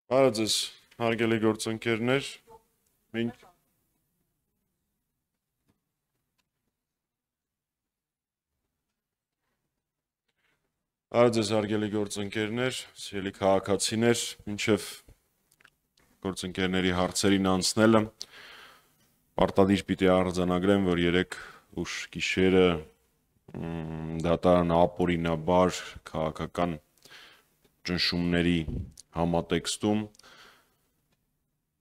Արածես, հարգելի գործընկերներ, սիրելի քաղաքացիներ, մինչև գործընկերների հարցերին անցնելը, պարտադիր պիտի արձանագրեմ, որ երեկ ուշ գիշերը դատարանը ապօրինաբար քաղաքական ճնշումների համատեքստում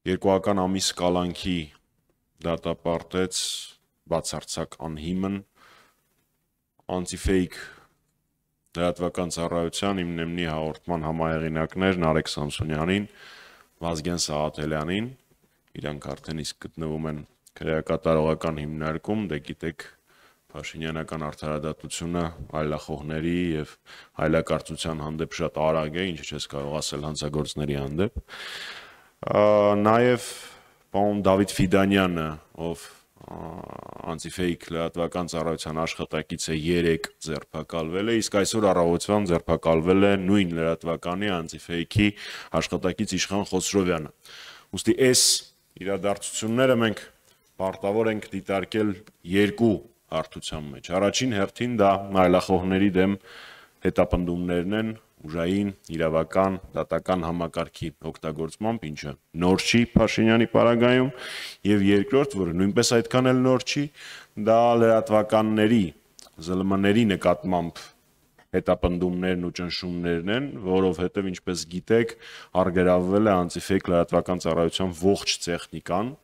երկուական ամիս կալանքի դատապարտեց բացարձակ անհիմն անտիֆեյք լրատվական ծառայության իմ նեմնի հաղորդման համահեղինակներ Նարեկ Սամսոնյանին, Վազգեն Սաղաթելյանին, իրանք արդեն իսկ գտնվում են քրեակատարողական հիմնարկում, դե գիտեք Փաշինյանական արդարադատությունը այլախոհների եւ այլակարծության հանդեպ շատ արագ է, ինչը չես կարող ասել հանցագործների հանդեպ։ Նաեւ պարոն Դավիթ Ֆիդանյանը, ով անտիֆեյք լրատվական ծառայության աշխատակից է 3 ձերբակալվել է, իսկ այսօր առավոտյան ձերբակալվել է նույն լրատվականի անտիֆեյքի աշխատակից Իշխան Խոսրովյանը։ Ուստի այս իրադարձությունները մենք պարտավոր ենք դիտարկել երկու հարթության մեջ։ Առաջին հերթին դա այլախոհների դեմ հետապնդումներն են ուժային, իրավական, դատական համակարգի օգտագործմամբ, ինչը նոր չի Փաշինյանի պարագայում, եւ երկրորդ, որը նույնպես այդքան էլ նոր չի, դա լրատվականների ԶԼՄ-ների նկատմամբ հետապնդումներն ու ճնշումներն են, որովհետեւ ինչպես գիտեք, արգելավվել է անտիֆեյք լրատվական ծառայության ողջ տեխնիկան,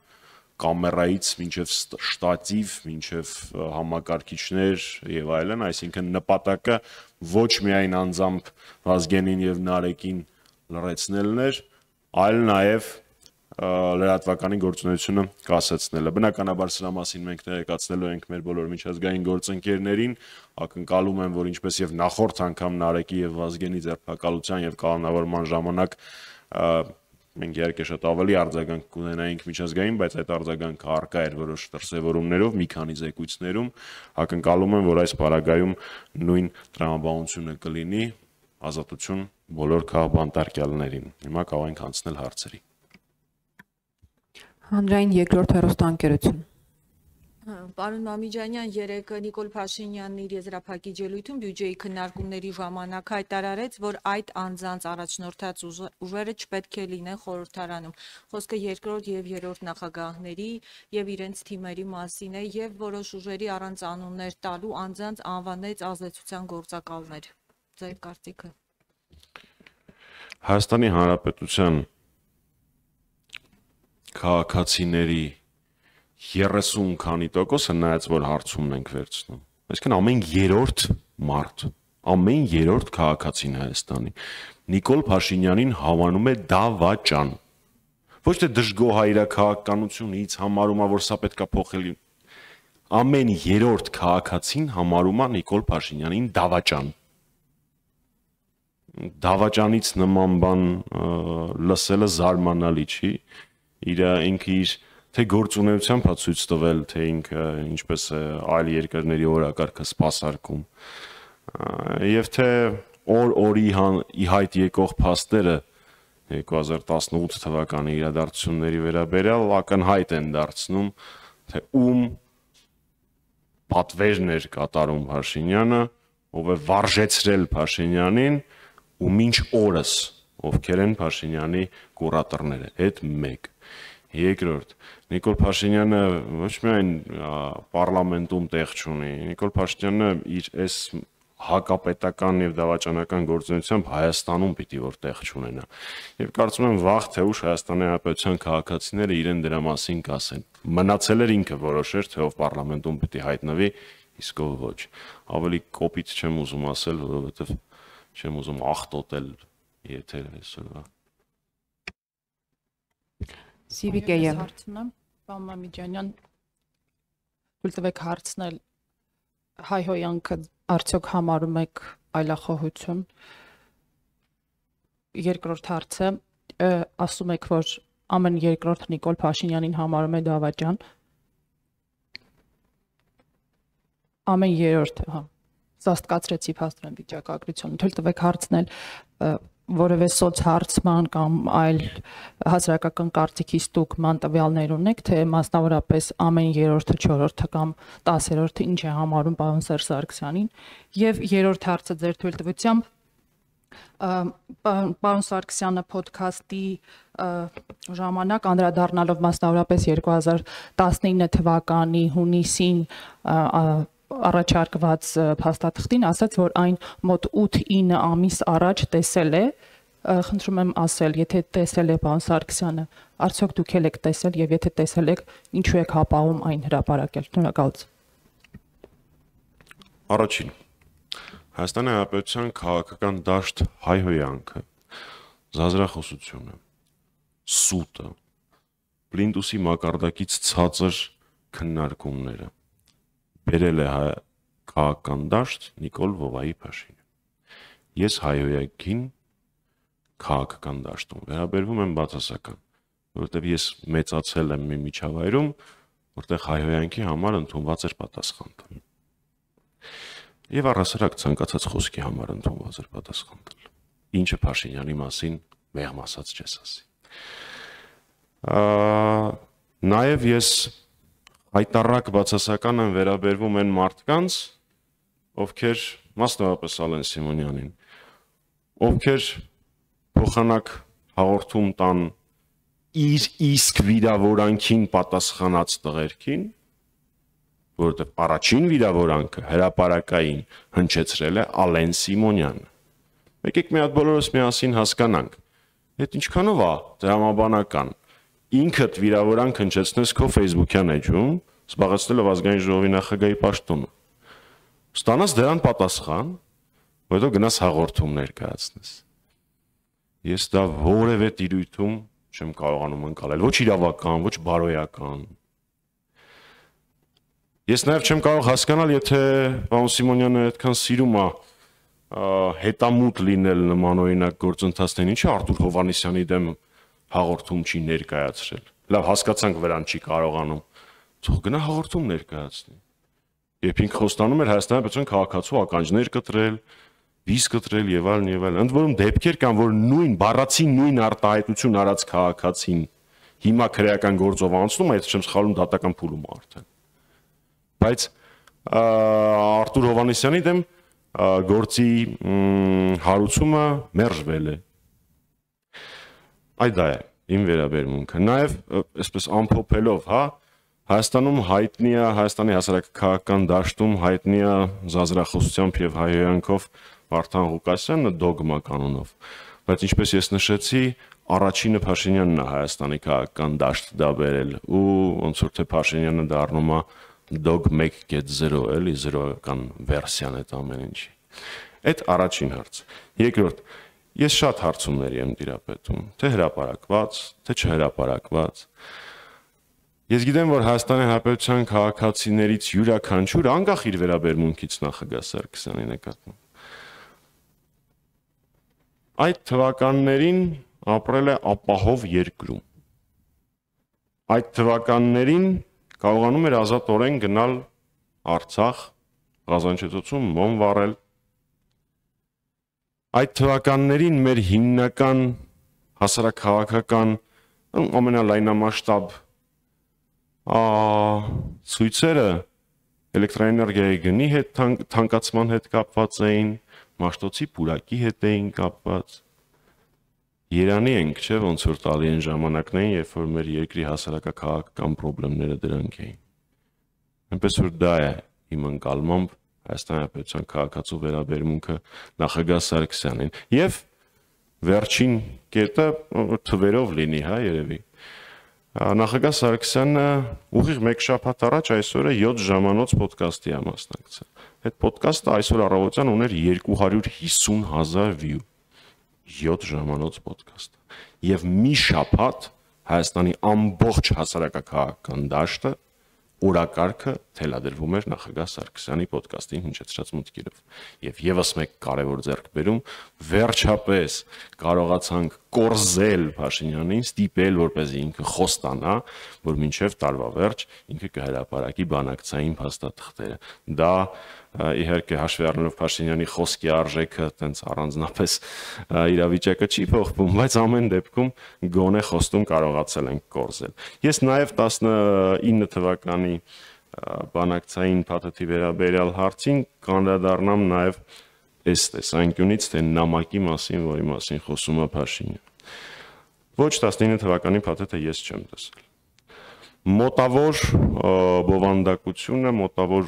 կամերայից մինչև շտատիվ, մինչև համակարգիչներ եւ այլն, այսինքն նպատակը ոչ միայն անձամբ Վազգենին եւ Նարեկին լրացնելն էր, այլ նաեւ լրատվականի գործունեությունը կասեցնելը։ Բնականաբար սրա մասին մենք տեղեկացնելու ենք մեր բոլոր միջազգային գործընկերներին, ակնկալում եմ, որ ինչպես եւ նախորդ անգամ Նարեկի եւ Վազգենի ձերբակալության եւ կանոնավորման ժամանակ մենք իհարկե շատ ավելի արձագանք կունենայինք միջազգային, բայց այդ արձագանքը առկա էր որոշ դրսևորումներով, մի քանի զեկույցներում, ակնկալում եմ, որ այս պարագայում նույն տրամաբանությունը կլինի, ազատություն բոլոր քաղբանտարկյալներին։ Հիմա կարող ենք անցնել հարցերի։ Հանրային երկրորդ հեռուստաընկերություն։ Պարոն Մամիջանյան, երեկ Նիկոլ Փաշինյանն իր եզրափակիչ ելույթում բյուջեի քննարկումների ժամանակ հայտարարեց, որ այդ անձանց առաջնորդած ուժերը չպետք է լինեն խորհրդարանում։ Խոսքը երկրորդ եւ երրորդ նախագահների եւ իրենց թիմերի մասին է եւ որոշ ուժերի առանց անուններ տալու անձանց անվանեց ազդեցության գործակալներ։ Ձեր կարծիքը։ Հայաստանի Հանրապետության քաղաքացիների 30 քանի տոկոսը նայած որ հարցումն ենք վերցնում։ Այսինքն ամեն երրորդ մարդ, ամեն երրորդ քաղաքացին Հայաստանի Նիկոլ Փաշինյանին հավանում է դավաճան։ Ոչ թե դժգոհայրաքաղաքականությունից համարում է, որ սա պետքա փոխել։ Ամեն երրորդ քաղաքացին համարում է Նիկոլ Փաշինյանին դավաճան։ Դավաճանից նման բան լսելը զարմանալի չի։ Ինքը իր թե գործունեությամբ է ցույց տվել, թե ինքը ինչպես է այլ երկրների օրակարգը սպասարկում, եւ թե օր-օրի ի հայտ եկող փաստերը 2018 թվականի իրադարձությունների վերաբերյալ ակնհայտ են դարձնում, թե ում պատվերն էր կատարում Փաշինյանը, ով է վարժեցրել Փաշինյանին ու մինչ օրս ովքեր են Փաշինյանի կուրատորները, այդ մեկ։ Երկրորդ, Նիկոլ Փաշինյանը ոչ միայն պարլամենտում տեղ չունի, Նիկոլ Փաշինյանը իր այս հակապետական եւ դավաճանական գործունեությամբ Հայաստանում պիտի որ տեղ չունենա։ Եվ կարծում եմ վաղ թե ուշ Հայաստանի Հանրապետության քաղաքացիները իրեն դրա մասին կասեն։ Մնացել էր ինքը որոշեր, թե ով պարլամենտում պիտի հայտնվի, իսկ ով ոչ։ Ավելի կոպիտ չեմ ուզում ասել, որովհետեւ չեմ ուզում ախտոտել եթերը այսօրվա։ Սիվիկեյը հարցնեմ, պարոն Մամիջանյան, թույլ տվեք հարցնել հայհոյանքը արդյոք համարում եք այլախոհություն։ Երկրորդ հարցը, ասում եք, որ ամեն երկրորդ Նիկոլ Փաշինյանին համարում է դավաճան։ Ամեն երրորդ, սաստկացրեցի փաստորեն վիճակագրությունը, թույլ տվեք հարցնել որևէ սոցհարցման կամ այլ հասարակական կարծիքի ստուգման տվյալներ ունեք, թե մասնավորապես ամեն 3-րդը, 4-րդը կամ 10-րդը ինչ է համարում պարոն Սերժ Սարգսյանին, եւ երրորդ հարցը ձեր թույլտվությամբ պարոն Սարգսյանը ոդքասթի ժամանակ անդրադառնալով մասնավորապես 2019 թվականի հունիսին առաջարկված փաստաթղթին ասաց, որ այն մոտ 8-9 ամիս առաջ տեսել է, խնդրում եմ ասել, եթե տեսել է պարոն Սարգսյանը, արդյոք դուք եք տեսել եւ եթե տեսել եք, ինչու եք հապաղում այն հրապարակել։ Շնորհակալություն։ Առաջին Հայաստանի Հանրապետության քաղաքական դաշտ հայհոյանքը, զազրախոսությունը, սուտը, պլինտուսի մակարդակից ցածր քննարկումները բերել է քաղաքական դաշտ Նիկոլ Վովայի Փաշինյանը։ Ես հայհոյանքին քաղաքական դաշտում վերաբերվում եմ բացասական, որովհետև ես մեծացել եմ մի միջավայրում, որտեղ հայհոյանքի համար ընդունված էր պատասխան տալ։ Եվ առհասարակ ցանկացած խոսքի համար ընդունված էր պատասխան տալ։ Ինչը Փաշինյանի մասին մեղմ ասած չես ասի։ Նաև ես հայտարարակ բացասական եմ վերաբերվում այն մարդկանց, ովքեր մասնավորապես Ալեն Սիմոնյանին, ովքեր փոխանակ հաղորդում տան իր իսկ վիրավորանքին պատասխանած տղերքին, որովհետև առաջին վիրավորանքը հրապարակային հնչեցրել է Ալեն Սիմոնյանը։ Եկեք մի հատ բոլորս միասին հասկանանք, այդ ինչքանով է դրամաբանական ինքդ վիրավորանք հնչեցնես քո Facebook-յան էջում, զբաղեցնելով ազգային ժողովի նախագահի պաշտոնը։ Ստանաս դրան պատասխան, որովհետև գնաս հաղորդում ներկայացնես։ Ես դա որևէ տիրույթում չեմ կարողանում ընկալել, ոչ իրավական, ոչ բարոյական։ Ես նաև չեմ կարող հասկանալ, եթե պարոն Սիմոնյանը այդքան սիրում է հետամուտ լինել նմանօրինակ գործընթացներին, ինչի Արտուր Հովհաննիսյանի դեմ հաղորդում չի ներկայացրել։ Լավ, հասկացանք վրան չի կարողանում։ Թող գնա հաղորդում ներկայացնի։ Երբ ինքը խոստանում էր Հայաստանի Հանրապետության քաղաքացու ականջներ կտրել, վիզ կտրել եւ այլն եւ այլն։ Ընդ որում դեպքեր կան, որ նույն բառացի նույն արտահայտություն արած քաղաքացին հիմա քրեական գործով անցնում է, եթե չեմ սխալվում, դատական փուլում արդեն։ Բայց Արտուր Հովհաննիսյանի դեմ գործի հարուցումը մերժվել է։ Այդ դա է իմ վերաբերմունքը։ Նաև այսպես ամփոփելով, հա, Հայաստանում հայտնի է, Հայաստանի հասարակական դաշտում հայտնի է զազրախոսությամբ եւ հայհոյանքով Վարդան Ղուկասյանը դոգմա կանոնով։ Բայց ինչպես ես նշեցի, առաջինը Փաշինյանն է Հայաստանի քաղաքական դաշտ դա բերել ու ոնց որ թե Փաշինյանը դառնում է դոգ 1.0 էլի 0-ական վերսիան այդ ամեն ինչի։ Այդ առաջին հարցը։ Երկրորդ, ես շատ հարցումներ եմ տիրապետում, թե հրապարակված, թե չհրապարակված։ Ես գիտեմ, որ Հայաստանի Հանրապետության քաղաքացիներից յուրաքանչյուրը անկախ իր վերաբերմունքից նախագահ Սարգսյանի նկատմամբ այդ թվականներին ապրել է ապահով երկրում։ Այդ թվականներին կարողանում էր ազատորեն գնալ Արցախ, Ղազանչեցոցում մոմ վառել։ Այդ թվականներին մեր հիմնական հասարակահաղաքական ամենալայնամասշտաբ ցույցերը էլեկտրաէներգիայի գնի հետ թանկացման հետ կապված էին, Մաշտոցի պուրակի հետ էին կապված։ Երանի ենք, չէ՞, ոնց որ տալի են ժամանակներին, երբ որ մեր երկրի հասարակական խնդիրները դրանք էին։ Այնպես որ դա է իմ ընկալմամբ Հայաստանի Հանրապետության քաղաքացու վերաբերմունքը նախագահ Սարգսյանին։ Եվ վերջին կետը թվերով լինի, հա, երևի։ Նախագահ Սարգսյանը ուղիղ մեկ շաբաթ առաջ այսօրը 7 ժամանոց ոդկասթի է մասնակցել։ Այդ ոդկասթը այսօր առավոտյան ուներ 250,000 view։ 7 ժամանոց ոդկաստ։ Եվ մի շաբաթ Հայաստանի ամբողջ հասարակական դաշտը օրակարգը թելադրվում էր նախագահ Սարգսյանի ոդկասթին հնչեցրած մուտքերով։ Եվ եւս մեկ կարևոր ձեռքբերում, վերջապես կարողացանք կորզել Փաշինյանին, ստիպել, որպեսզի ինքը խոստանա, որ մինչև տարվա վերջ ինքը կհրապարակի բանակցային փաստաթղթերը։ Դա իհարկե հաշվի առնելով Փաշինյանի խոսքի արժեքը, տենց առանձնապես իրավիճակը չի փոխվում, բայց ամեն դեպքում գոնե խոստում կարողացել ենք կորզել։ Ես նաև 19 թվականի բանակցային փաթեթի վերաբերյալ հարցին կանդրադառնամ նաև այս տեսանկյունից, թե նամակի մասին, որի մասին խոսում է Փաշինյանը։ Ոչ 19 թվականի փաթեթը ես չեմ տեսել։ Մոտավոր բովանդակությունը, մոտավոր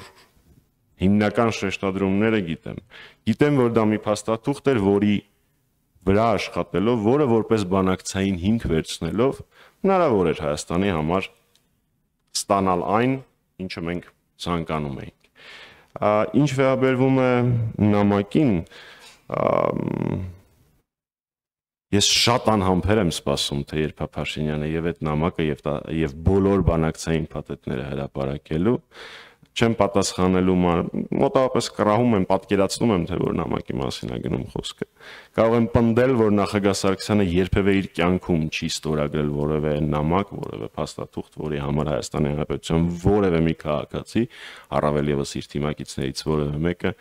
հիմնական շեշտադրումները գիտեմ։ Գիտեմ, որ դա մի փաստաթուղթ էր, որի վրա աշխատելով, որը որպես բանակցային հիմք վերցնելով, հնարավոր էր Հայաստանի համար ստանալ այն, ինչը մենք ցանկանում էինք։ Ինչ վերաբերվում է նամակին, ես շատ անհամբեր եմ սպասում, թե երբ Փաշինյանը եւ այդ նամակը եւ բոլոր բանակցային փաթեթները հրապարակելու, չեմ պատասխանելու, մոտավորապես կռահում եմ, պատկերացնում եմ, թե որ նամակի մասին է գնում խոսքը։ Կարող եմ պնդել, որ նախագահ Սարգսյանը երբևէ իր կյանքում չի ստորագրել որևէ նամակ, որևէ փաստաթուղթ, որի համար Հայաստանի Հանրապետության որևէ մի քաղաքացի, առավել եւս իր թիմակիցներից որևէ մեկը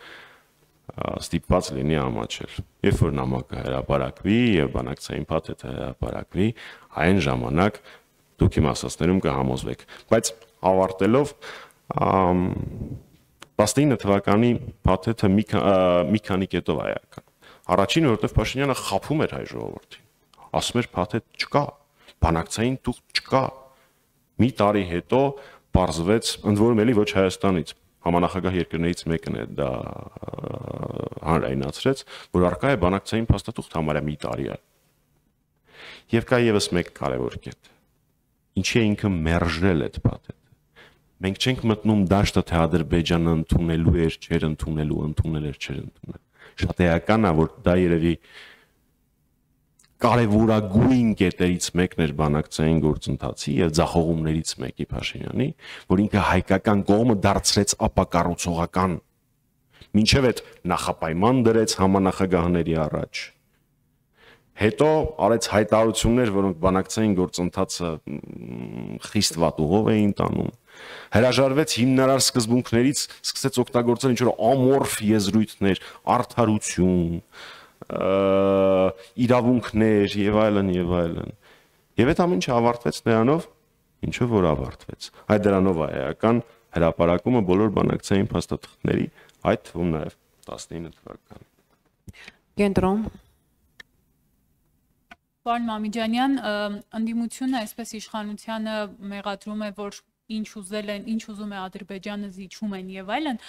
ստիպված լինի ամաչել։ Երբ որ նամակը հրապարակվի եւ բանակցային փաթեթը հրապարակվի, այն ժամանակ դուք իմ ասածներում կհամոզվեք։ Բայց ավարտելով 19 թվականի փաթեթը մի քանի կետով է էական։ Առաջինը, որովհետև Փաշինյանը խաբում էր հայ ժողովրդին։ Ասում էր փաթեթ չկա, բանակցային թուղթ չկա։ Մի տարի հետո պարզվեց, ընդ որում էլի ոչ Հայաստանից, համանախագահ երկրներից մեկն է դա հանրայնացրեց, որ արկա է բանակցային փաստաթուղթ համարյա մի տարի է։ Եվ կա եւս մեկ կարևոր կետ։ Ինչի է ինքը մերժել այդ փաթեթը։ Մենք չենք մտնում դաշտը, թե Ադրբեջանը ընդունելու էր, չէր ընդունելու, ընդունել էր, չէր ընդունել։ Շատ էական է, որ դա երևի կարևորագույն կետերից մեկն էր բանակցային գործընթացի եւ ձախողումներից մեկի Փաշինյանի, որ ինքը հայկական կողմը դարձրեց ապակառուցողական, մինչեւ այդ նախապայման դրեց համանախագահների առաջ։ Հետո արեց հայտարարություններ, որոնք բանակցային գործընթացը խիստ վատ ուղով էին տանում։ Հրաժարվեց հիմնարար սկզբունքներից, սկսեց օգտագործել ինչ-որ ամորֆ եզրույթներ, արդարություն, իրավունքներ եւ այլն եւ այլն։ Եվ այդ ամենը ավարտվեց նրանով, ինչով որ ավարտվեց։ Այդ դրանով է էական հրապարակումը բոլոր բանակցային փաստաթղթերի, այդ թվում նաեւ 19 թվականի։ Կենտրոն Պարոն Մամիջանյան, ընդդիմությունը այսպես իշխանությանը մեղադրում է, որ ինչ ուզել են, ինչ ուզում է Ադրբեջանը զիջում են եւ այլն,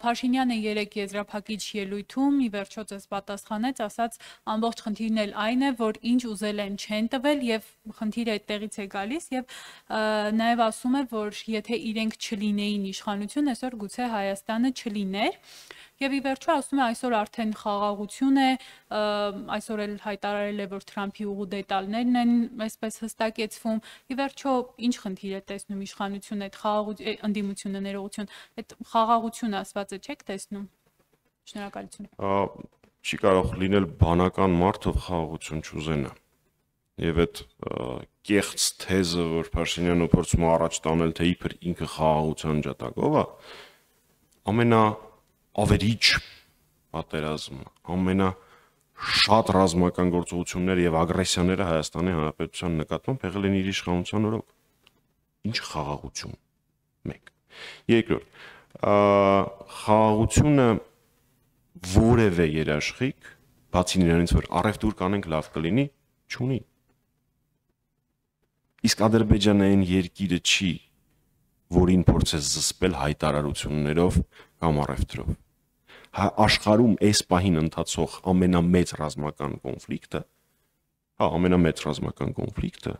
Փաշինյանը երեք եզրափակիչ ելույթում ի վերջո ձեզ պատասխանեց, ասաց ամբողջ խնդիրն էլ այն է, որ ինչ ուզել են չեն տվել եւ խնդիրը այդտեղից է գալիս եւ նաեւ ասում է, որ եթե իրենք չլինեին իշխանություն, այսօր գուցե Հայաստանը չլիներ։ Եվ ի վերջո ասում է այսօր արդեն խաղաղություն է, այսօր էլ հայտարարել է, որ Թրամփի ուղու դետալներն են այսպես հստակեցվում։ Ի վերջո ինչ խնդիր է տեսնում իշխանությունը, այդ ընդդիմությունը, ներողություն, այդ խաղաղությունը ասվածը չեք տեսնում։ Շնորհակալություն։ Չի կարող լինել բանական մարդով խաղաղություն չուզենա։ Եվ այդ կեղծ թեզը, որ Փաշինյանը փորձում է առաջ տանել, թե իբր ինքը խաղաղության ջատագով է, ավերիչ պատերազմը, ամենաշատ ռազմական գործողությունները եւ ագրեսիաները Հայաստանի Հանրապետության նկատմամբ եղել են իր իշխանության օրոք։ Ինչ խաղաղություն։ 1. Երկրորդ, խաղաղությունը որևէ երաշխիք, բացի նրանից, որ առևտուր կանենք լավ կլինի, չունի։ Իսկ Ադրբեջանը այն երկիրը չի, որին փորձես զսպել հայտարարություններով կամ առևտրով։ Աշխարհում այս պահին ընթացող ամենամեծ ռազմական կոնֆլիկտը,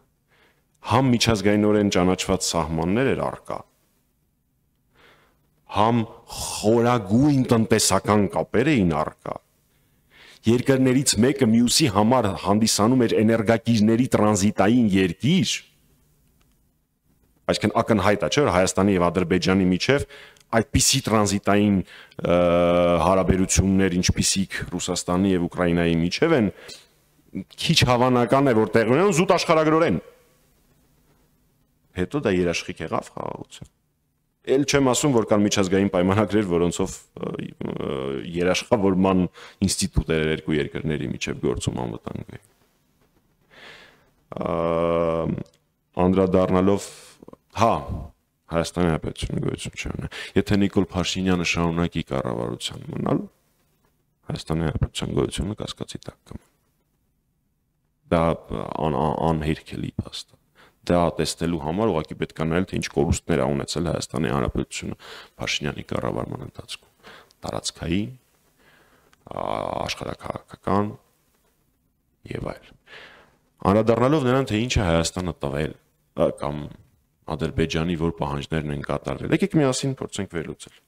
համ միջազգայինորեն ճանաչված սահմաններ էր առկա, համ խորագույն տնտեսական կապեր էին առկա։ Երկրներից մեկը մյուսի համար հանդիսանում էր էներգակիրների տրանզիտային երկիր։ Այսինքն ակնհայտ է, չէ՞, որ Հայաստանի եւ Ադրբեջանի միջև այդպիսի տրանզիտային հարաբերություններ, ինչպիսիք Ռուսաստանի եւ Ուկրաինայի միջև են, քիչ հավանական է, որ տեղի ունենան զուտ աշխարհագրորեն։ Հետո դա երաշխիք եղավ խաղաղության։ Էլ չեմ ասում, որ կան միջազգային պայմանագրեր, որոնցով երաշխավորման ինստիտուտներ երկու երկրների միջև գործում անվտանգ է։ Անդրադառնալով, հա, Հայաստանի Հանրապետությունը գոյություն չունի։ Եթե Նիկոլ Փաշինյանը շարունակի կառավարության մնալ, Հայաստանի Հանրապետության գոյությունը կասկածի տակ կմնա։ Դա անհերքելի փաստ է։ Դա տեսնելու համար ուղղակի պետք է նայել, թե ինչ կորուստներ ա ունեցել Հայաստանի Հանրապետությունը Փաշինյանի կառավարման ընթացքում։ Տարածքային, աշխարհաքաղաքական եւ այլն։ Անդրադառնալով նրան, թե ինչ է Հայաստանը տվել կամ Ադրբեջանի որ պահանջներն են կատարվել։ Եկեք միասին փորձենք վերլուծել։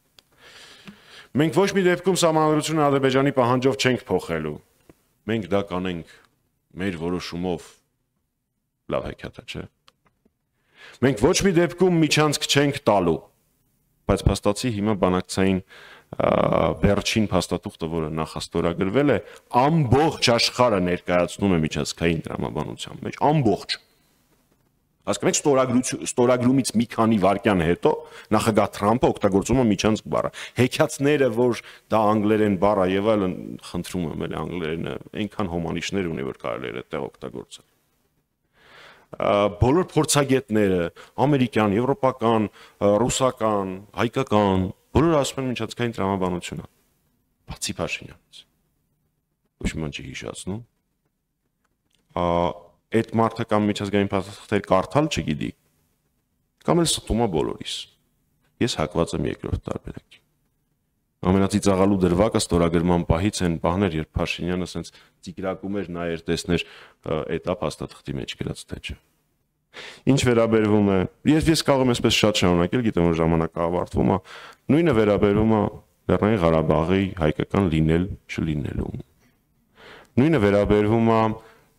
Մենք ոչ մի դեպքում սահմանադրությունը Ադրբեջանի պահանջով չենք փոխելու։ Մենք դա կանենք մեր որոշումով, լավ հեքիաթ է, չէ՞։ Մենք ոչ մի դեպքում միջանցք չենք տալու, բայց փաստացի հիմա բանակցային վերջին փաստաթուղթը, որը նախաստորագրվել է, ամբողջ աշխարհը ներկայացնում է միջազգային տրամաբանության մեջ, ամբողջ։ Հասկանում եք, ստորագրումից մի քանի վայրկյան հետո նախագահ Թրամփը օգտագործում է միջանցք բառը։ Հեքիաթները, որ դա անգլերեն բառ է եւ այլն, խնդրում եմ, էլի անգլերենը այնքան հոմանիշներ ունի, որ կարելի է այդտեղ օգտագործել։ Բոլոր փորձագետները, ամերիկյան, եվրոպական, ռուսական, հայկական, բոլորը ասում են միջազգային տրամաբանությունը, բացի Փաշինյանից։ Ոչ մի բան չի հիշացնում։ Այդ մարդը կամ միջազգային փաստաթղթեր կարդալ չգիտի, կամ էլ ստում է բոլորիս։ Ես հակված եմ երկրորդ տարբերակի։ Ամենածիծաղալու դրվագը ստորագրման պահից են պահներ, երբ Փաշինյանը ասենց ծիգրակում էր, նայեր, տեսներ էտա փաստաթղթի մեջ գրած թե չէ։ Ինչ վերաբերվում է, ես կարող եմ այսպես շատ շարունակել, գիտեմ որ ժամանակը ավարտվում է, նույնը վերաբերվում է Լեռնային Ղարաբաղի հայկական լինել, չլինելու։ Նույնը վերաբերվում է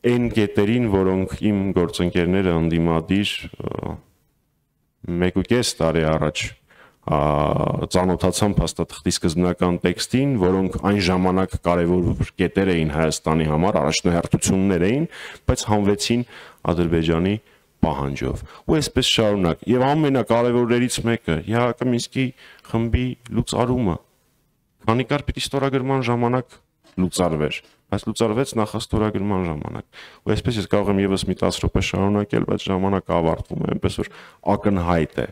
այն կետերին, որոնք իմ գործընկերները ընդդիմադիր 1.5 տարի առաջ ծանոթացան փաստաթղթի սկզբնական տեքստին, որոնք այն ժամանակ կարևոր կետեր էին Հայաստանի համար, առաջնահերթություններ էին, բայց հանվեցին Ադրբեջանի պահանջով։ Ու այսպես շարունակ։ Եվ ամենակարևորներից մեկը ԵԱՀԿ Մինսկի խմբի լուծարումը։ Քանի կար պիտի ստորագրման ժամանակ լուծարվեր, բայց լուծարվեց նախաստորագրման ժամանակ։ Ու այսպես ես կարող եմ եւս մի 10 րոպե շարունակել, բայց ժամանակը ավարտվում է, այնպես որ ակնհայտ է,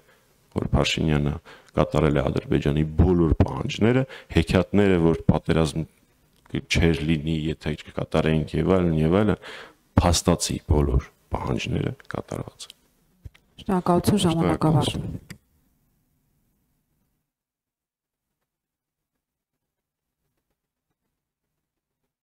որ Փաշինյանը կատարել է Ադրբեջանի բոլոր պահանջները, հեքիաթները, որ պատերազմ չեր լինի, եթե կկատարեինք եւ այլն, փաստացի բոլոր պահանջները կատարված են։ Շնորհակալություն, ժամանակը ավարտվում է։